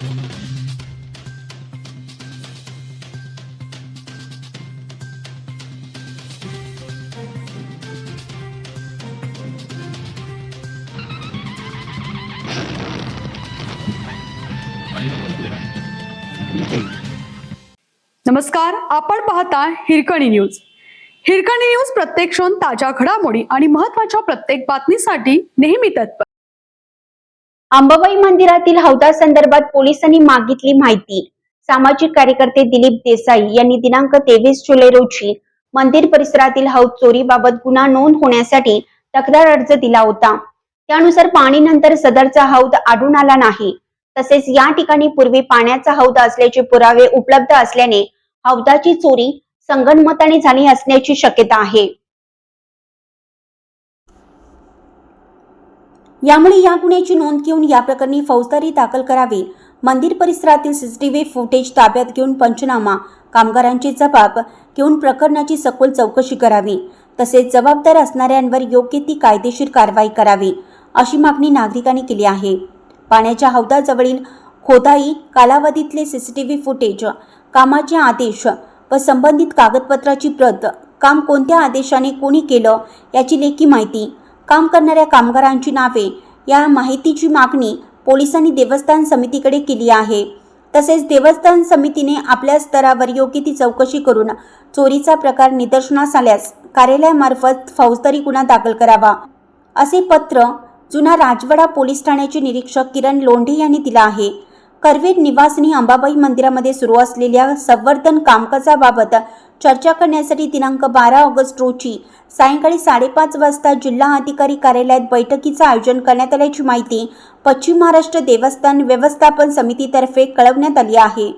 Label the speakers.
Speaker 1: नमस्कार, आपण पाहता हिरकणी न्यूज. हिरकणी न्यूज प्रत्येक क्षण ताज्या घडामोडी आणि महत्त्वाच्या प्रत्येक बातमीसाठी नेहमी तत्पर.
Speaker 2: अंबाबाई मंदिरातील हौदासंदर्भात पोलिसांनी मागितली माहिती. सामाजिक कार्यकर्ते दिलीप देसाई यांनी दिनांक 23 जुलै रोजी मंदिर परिसरातील हौद चोरीबाबत गुन्हा नोंद होण्यासाठी तक्रार अर्ज दिला होता. त्यानुसार पाहणीनंतर सदरचा हौद आढळून आला नाही. तसेच या ठिकाणी पूर्वी पाण्याचा हौद असल्याचे पुरावे उपलब्ध असल्याने हौदाची चोरी संगनमताने झाली असण्याची शक्यता आहे. यामुळे या गुन्ह्याची नोंद घेऊन या प्रकरणी फौजदारी दाखल करावी. मंदिर परिसरातील सीसीटीव्ही फुटेज ताब्यात घेऊन पंचनामा, कामगारांचे जबाब घेऊन प्रकरणाची सखोल चौकशी करावी. तसेच जबाबदार असणाऱ्यांवर योग्य ती कायदेशीर कारवाई करावी, अशी मागणी नागरिकांनी केली आहे. पाण्याच्या हौदाजवळील खोदाई कालावधीतले सीसीटीव्ही फुटेज, कामाचे आदेश व संबंधित कागदपत्राची प्रत, काम कोणत्या आदेशाने कोणी केलं याची लेखी माहिती, काम करणाऱ्या कामगारांची नावे या माहितीची मागणी पोलिसांनी देवस्थान समितीकडे केली आहे. तसेच देवस्थान समितीने आपल्या स्तरावर योग्य ती चौकशी करून चोरीचा प्रकार निदर्शनास आल्यास कार्यालयामार्फत फौजदारी गुन्हा दाखल करावा, असे पत्र जुना राजवाडा पोलीस ठाण्याचे निरीक्षक किरण लोंढे यांनी दिला आहे. करवीर निवासिनी अंबाबाई मंदिरामध्ये सुरू असलेल्या संवर्धन कामकाजाबाबत चर्चा करण्यासाठी दिनांक 12 ऑगस्ट रोजी सायंकाळी 5:30 वाजता जिल्हा अधिकारी कार्यालयात बैठकीचं आयोजन करण्यात आल्याची माहिती पश्चिम महाराष्ट्र देवस्थान व्यवस्थापन समितीतर्फे कळवण्यात आली आहे.